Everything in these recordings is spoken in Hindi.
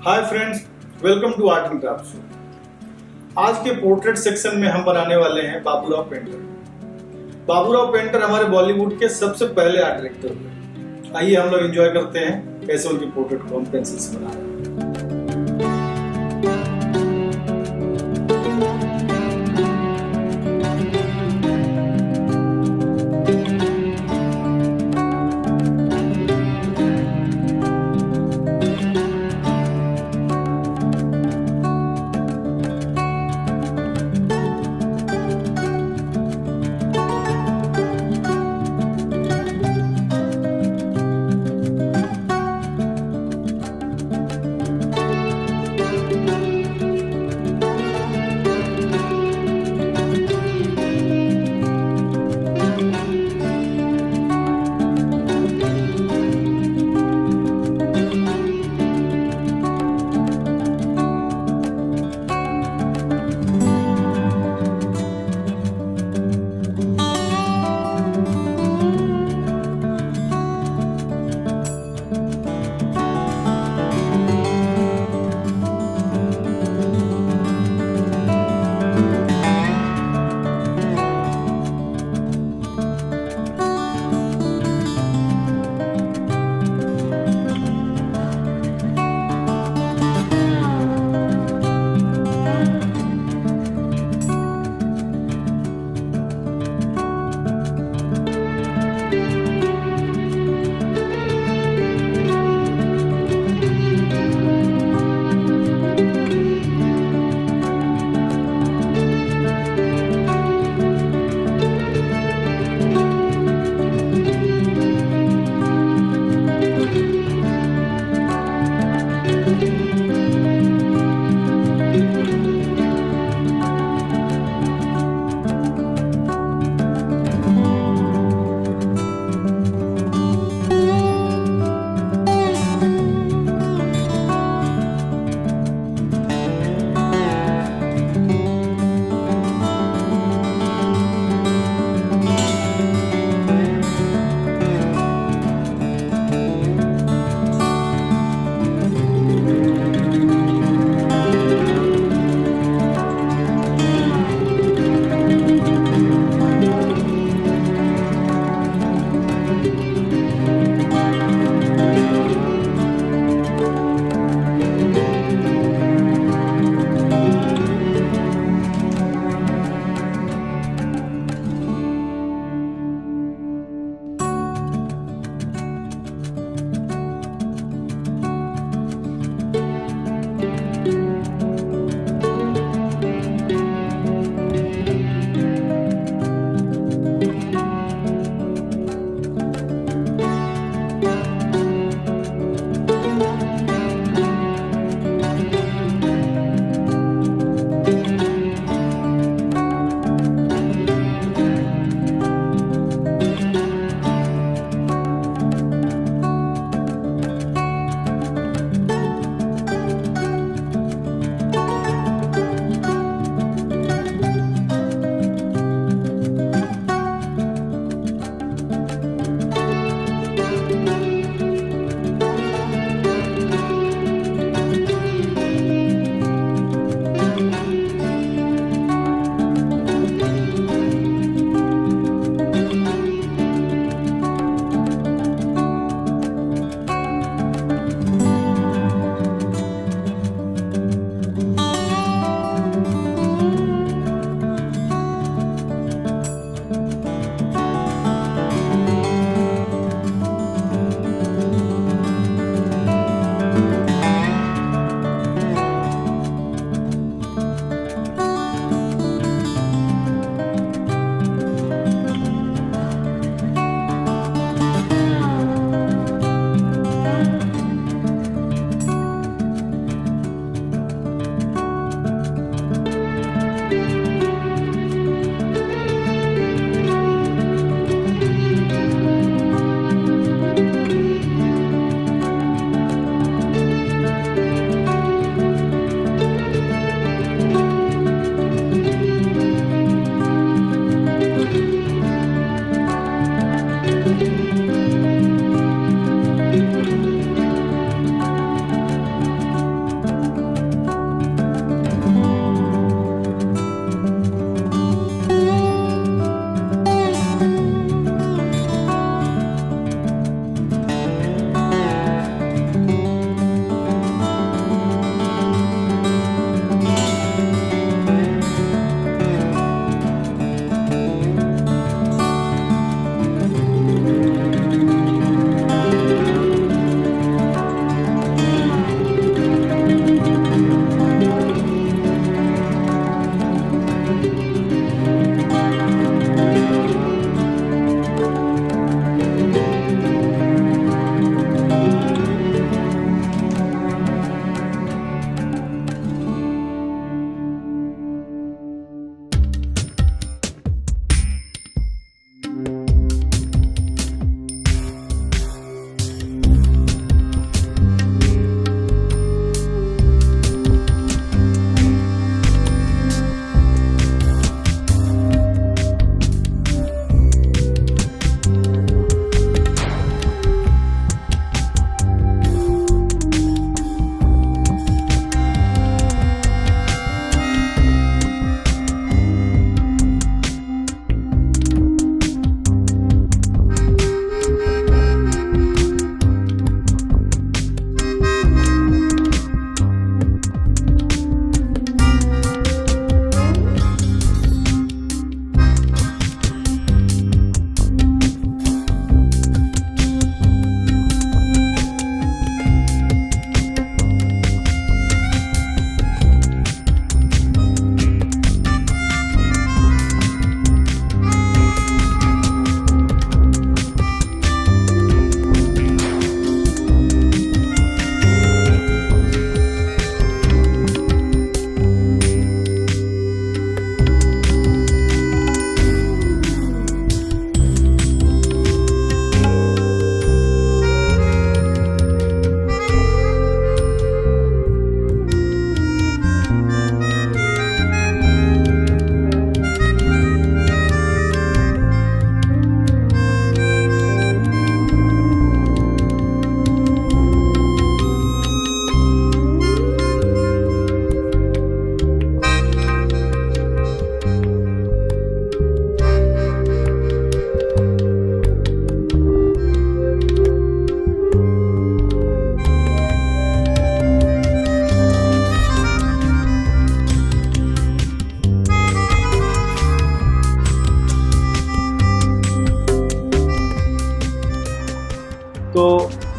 Hi friends, welcome to art and craft show. आज के पोर्ट्रेट सेक्शन में हम बनाने वाले हैं बाबूराव पेंटर। बाबूराव पेंटर हमारे बॉलीवुड के सबसे पहले आर्ट डायरेक्टर हुए। आइए हम लोग एंजॉय करते हैं कैसे उनकी पोर्ट्रेट को हम पेंसिल से बना रहे हैं।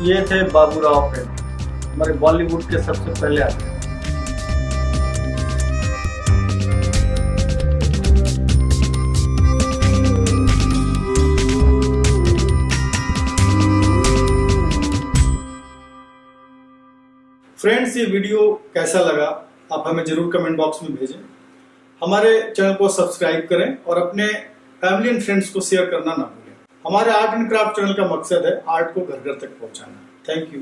ये थे बाबूराव पेंटर, हमारे बॉलीवुड के सबसे पहले आर्टिस्ट। फ्रेंड्स, ये वीडियो कैसा लगा आप हमें जरूर कमेंट बॉक्स में भेजें। हमारे चैनल को सब्सक्राइब करें और अपने फैमिली एंड फ्रेंड्स को शेयर करना ना भूलें। हमारे आर्ट एंड क्राफ्ट चैनल का मकसद है आर्ट को घर घर तक पहुंचाना। Thank you.